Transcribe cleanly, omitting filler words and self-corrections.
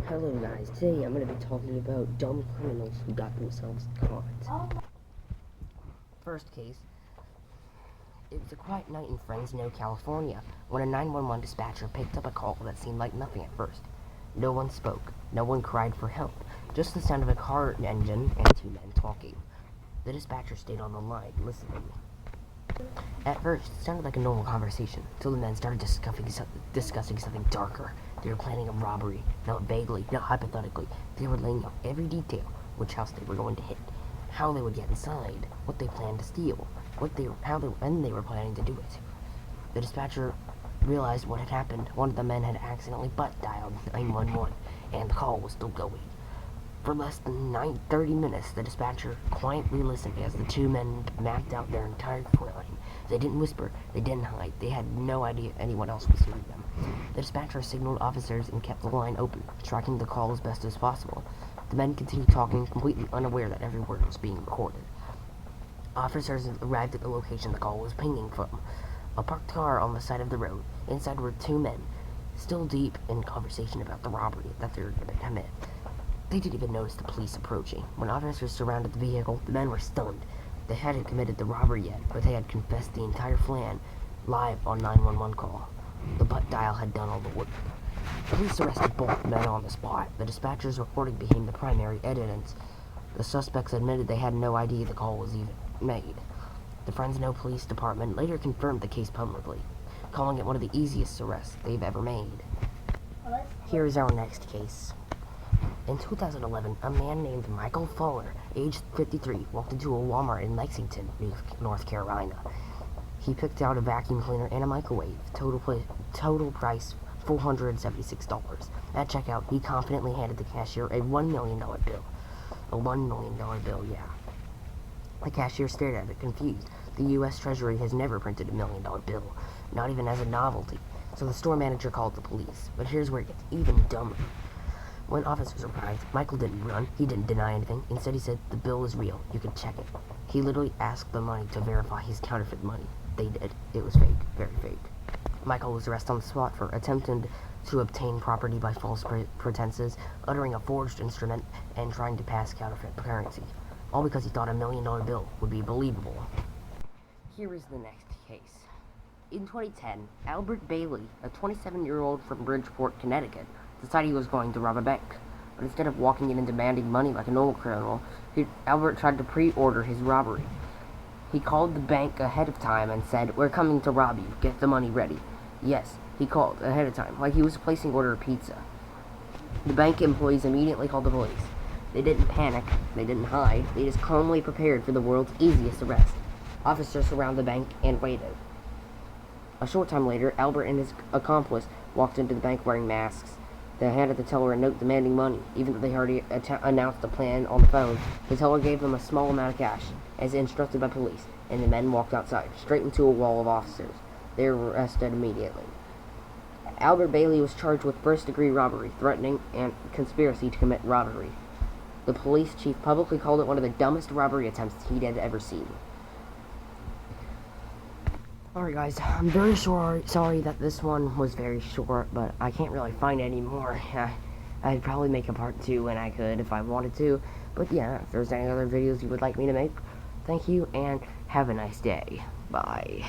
Hello guys, today I'm going to be talking about dumb criminals who got themselves caught. First case, it was a quiet night in Fresno, California, when a 911 dispatcher picked up a call that seemed like nothing at first. No one spoke, no one cried for help, just the sound of a car engine and two men talking. The dispatcher stayed on the line, listening. At first, it sounded like a normal conversation, until the men started discussing something darker. They were planning a robbery, not vaguely, not hypothetically. They were laying out every detail, which house they were going to hit, how they would get inside, what they planned to steal, when they were planning to do it. The dispatcher realized what had happened. One of the men had accidentally butt dialed 911, and the call was still going. For less than 30 minutes, the dispatcher quietly listened as the two men mapped out their entire crime. They didn't whisper, they didn't hide, they had no idea anyone else was hearing them. The dispatcher signaled officers and kept the line open, tracking the call as best as possible. The men continued talking, completely unaware that every word was being recorded. Officers arrived at the location the call was pinging from, a parked car on the side of the road. Inside were two men, still deep in conversation about the robbery that they were going to commit. They didn't even notice the police approaching. When officers surrounded the vehicle, the men were stunned. They hadn't committed the robbery yet, but they had confessed the entire plan live on 911 call. The butt dial had done all the work. Police arrested both men on the spot. The dispatcher's recording became the primary evidence. The suspects admitted they had no idea the call was even made. The Fresno Police Department later confirmed the case publicly, calling it one of the easiest arrests they've ever made. Here is our next case. In 2011, a man named Michael Fuller, aged 53, walked into a Walmart in Lexington, North Carolina. He picked out a vacuum cleaner and a microwave. Total price $476. At checkout, he confidently handed the cashier a $1 million bill. A $1 million bill, yeah. The cashier stared at it, confused. The U.S. Treasury has never printed a $1 million bill, not even as a novelty. So the store manager called the police. But here's where it gets even dumber. When officers arrived, Michael didn't run. He didn't deny anything. Instead, he said, "The bill is real. You can check it." He literally asked the money to verify his counterfeit money. They did. It was fake. Very fake. Michael was arrested on the spot for attempting to obtain property by false pretenses, uttering a forged instrument, and trying to pass counterfeit currency. All because he thought a $1 million bill would be believable. Here is the next case. In 2010, Albert Bailey, a 27-year-old from Bridgeport, Connecticut, decided he was going to rob a bank. But instead of walking in and demanding money like a normal criminal, Albert tried to pre-order his robbery. He called the bank ahead of time and said, "We're coming to rob you. Get the money ready." Yes, he called ahead of time, like he was placing order of pizza. The bank employees immediately called the police. They didn't panic. They didn't hide. They just calmly prepared for the world's easiest arrest. Officers surrounded the bank and waited. A short time later, Albert and his accomplice walked into the bank wearing masks. They handed the teller a note demanding money, even though they already announced the plan on the phone. The teller gave them a small amount of cash, as instructed by police, and the men walked outside, straight into a wall of officers. They were arrested immediately. Albert Bailey was charged with first-degree robbery, threatening, and conspiracy to commit robbery. The police chief publicly called it one of the dumbest robbery attempts he'd ever seen. Alright guys, I'm very sorry that this one was very short, but I can't really find any more. I'd probably make a part 2 when I could if I wanted to. But yeah, if there's any other videos you would like me to make, thank you and have a nice day. Bye.